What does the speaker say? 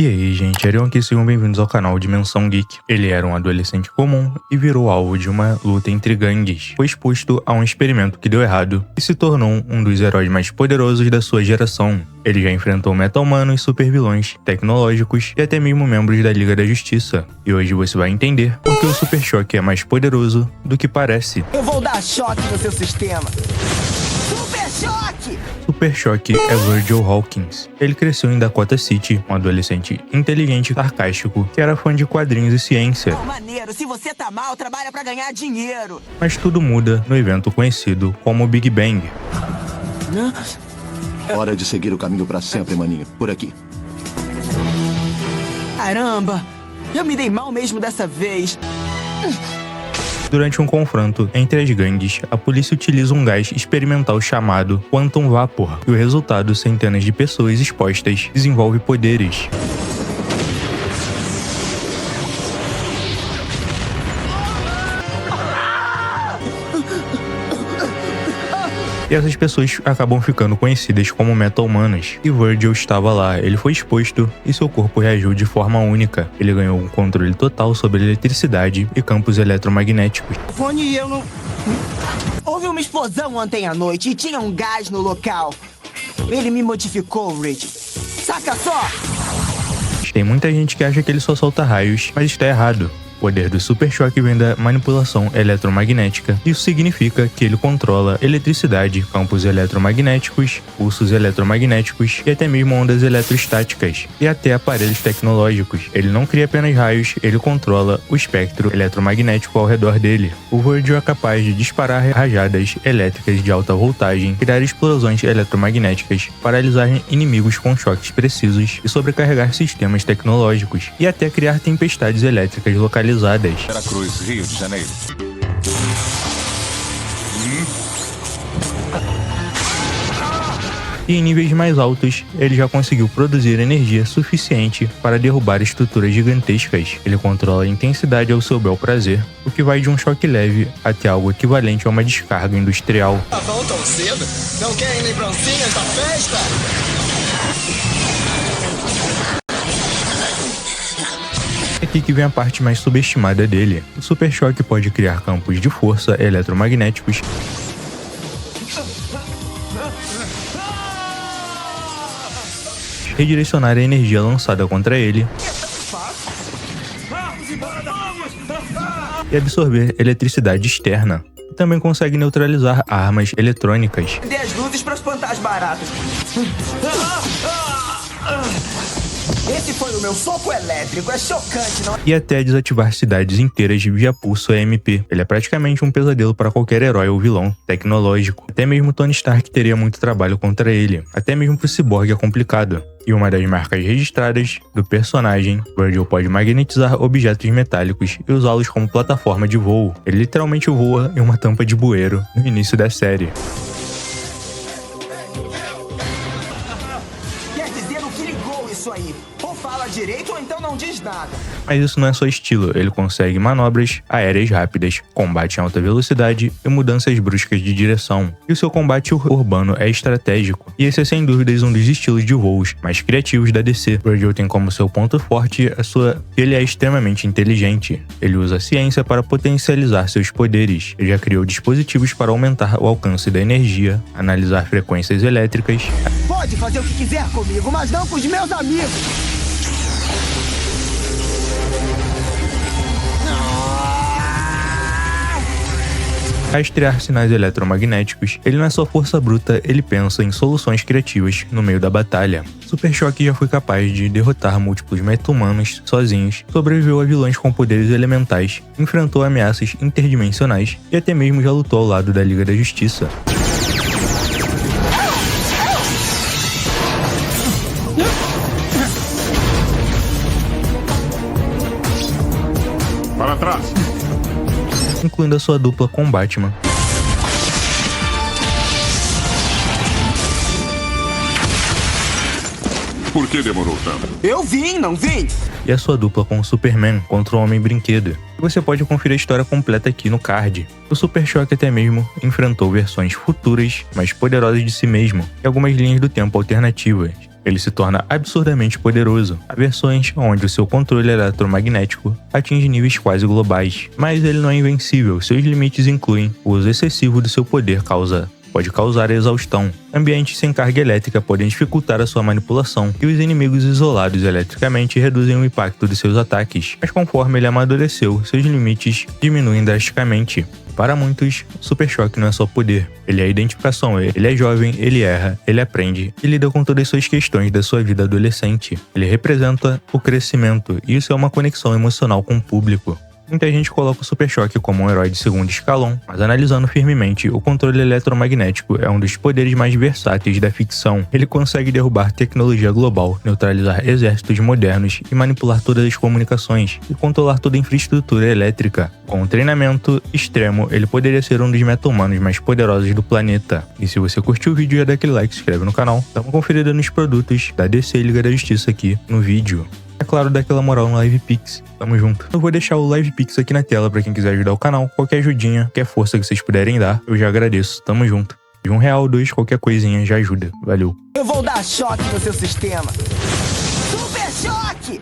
E aí, gente, Arion aqui, sejam bem-vindos ao canal Dimensão Geek. Ele era um adolescente comum e virou alvo de uma luta entre gangues. Foi exposto a um experimento que deu errado e se tornou um dos heróis mais poderosos da sua geração. Ele já enfrentou meta-humanos, supervilões, tecnológicos e até mesmo membros da Liga da Justiça. E hoje você vai entender por que o Super Choque é mais poderoso do que parece. Eu vou dar choque no seu sistema. Super Choque! Super Choque é Virgil Hawkins. Ele cresceu em Dakota City, um adolescente inteligente e sarcástico que era fã de quadrinhos e ciência. Oh, maneiro, se você tá mal, trabalha pra ganhar dinheiro. Mas tudo muda no evento conhecido como Big Bang. Hora de seguir o caminho pra sempre, maninho. Por aqui. Caramba, eu me dei mal mesmo dessa vez. Durante um confronto entre as gangues, a polícia utiliza um gás experimental chamado Quantum Vapor, e o resultado, centenas de pessoas expostas, desenvolve poderes. E essas pessoas acabam ficando conhecidas como meta-humanos. E Virgil estava lá, ele foi exposto e seu corpo reagiu de forma única. Ele ganhou um controle total sobre eletricidade e campos eletromagnéticos. Fone, eu não... Houve uma explosão ontem à noite e tinha um gás no local. Ele me modificou, Rich. Saca só! Tem muita gente que acha que ele só solta raios, mas está errado. O poder do Super Choque vem da manipulação eletromagnética. Isso significa que ele controla eletricidade, campos eletromagnéticos, pulsos eletromagnéticos e até mesmo ondas eletrostáticas e até aparelhos tecnológicos. Ele não cria apenas raios, ele controla o espectro eletromagnético ao redor dele. O Virgil é capaz de disparar rajadas elétricas de alta voltagem, criar explosões eletromagnéticas, paralisar inimigos com choques precisos e sobrecarregar sistemas tecnológicos e até criar tempestades elétricas localizadas. Veracruz, Rio de Janeiro. E em níveis mais altos, ele já conseguiu produzir energia suficiente para derrubar estruturas gigantescas. Ele controla a intensidade ao seu bel prazer, o que vai de um choque leve até algo equivalente a uma descarga industrial. Vão tão cedo? Não querem lembrancinhas da festa? Aqui que vem a parte mais subestimada dele. O Super Choque pode criar campos de força eletromagnéticos, redirecionar a energia lançada contra ele e absorver eletricidade externa. E também consegue neutralizar armas eletrônicas. Dê as luzes pra espantar as baratas. Esse foi o meu soco elétrico, é chocante, não é? E até desativar cidades inteiras via pulso EMP. Ele é praticamente um pesadelo para qualquer herói ou vilão tecnológico. Até mesmo Tony Stark teria muito trabalho contra ele. Até mesmo pro Cyborg é complicado. E uma das marcas registradas do personagem, Virgil pode magnetizar objetos metálicos e usá-los como plataforma de voo. Ele literalmente voa em uma tampa de bueiro no início da série. Quer dizer o que ligou isso aí? Ou fala direito ou então não diz nada. Mas isso não é só estilo, ele consegue manobras aéreas rápidas, combate em alta velocidade e mudanças bruscas de direção. E o seu combate urbano é estratégico. E esse é sem dúvidas um dos estilos de voos mais criativos da DC. Virgil tem como seu ponto forte que ele é extremamente inteligente. Ele usa a ciência para potencializar seus poderes. Ele já criou dispositivos para aumentar o alcance da energia, analisar frequências elétricas. Pode fazer o que quiser comigo, mas não com os meus amigos. Rastrear sinais eletromagnéticos. Ele não é só força bruta, ele pensa em soluções criativas no meio da batalha. Super Choque já foi capaz de derrotar múltiplos meta-humanos sozinhos, sobreviveu a vilões com poderes elementais, enfrentou ameaças interdimensionais e até mesmo já lutou ao lado da Liga da Justiça. Para trás. Incluindo a sua dupla com Batman. Por que demorou tanto? Eu vim, não vim? E a sua dupla com o Superman contra o Homem-Brinquedo. E você pode conferir a história completa aqui no card. O Super Choque até mesmo enfrentou versões futuras, mais poderosas de si mesmo, e algumas linhas do tempo alternativas. ele se torna absurdamente poderoso. Há versões onde o seu controle eletromagnético atinge níveis quase globais, mas ele não é invencível. Seus limites incluem o uso excessivo do seu poder pode causar exaustão. Ambientes sem carga elétrica podem dificultar a sua manipulação, e os inimigos isolados eletricamente reduzem o impacto de seus ataques, mas conforme ele amadureceu, seus limites diminuem drasticamente. Para muitos, Super Choque não é só poder, ele é a identificação, ele é jovem, ele erra, ele aprende e lida com todas as suas questões da sua vida adolescente. Ele representa o crescimento, e isso é uma conexão emocional com o público. Muita gente coloca o Super Choque como um herói de segundo escalão, mas analisando firmemente, o controle eletromagnético é um dos poderes mais versáteis da ficção. Ele consegue derrubar tecnologia global, neutralizar exércitos modernos e manipular todas as comunicações, e controlar toda a infraestrutura elétrica. Com um treinamento extremo, ele poderia ser um dos meta-humanos mais poderosos do planeta. E se você curtiu o vídeo, já dá aquele like, se inscreve no canal, dá uma conferida nos produtos da DC e Liga da Justiça aqui no vídeo. É claro, dá aquela moral no LivePix. Tamo junto. Eu vou deixar o LivePix aqui na tela pra quem quiser ajudar o canal. Qualquer ajudinha, qualquer força que vocês puderem dar, eu já agradeço. Tamo junto. De R$1, R$2, qualquer coisinha já ajuda. Valeu. Eu vou dar choque no seu sistema. Super choque!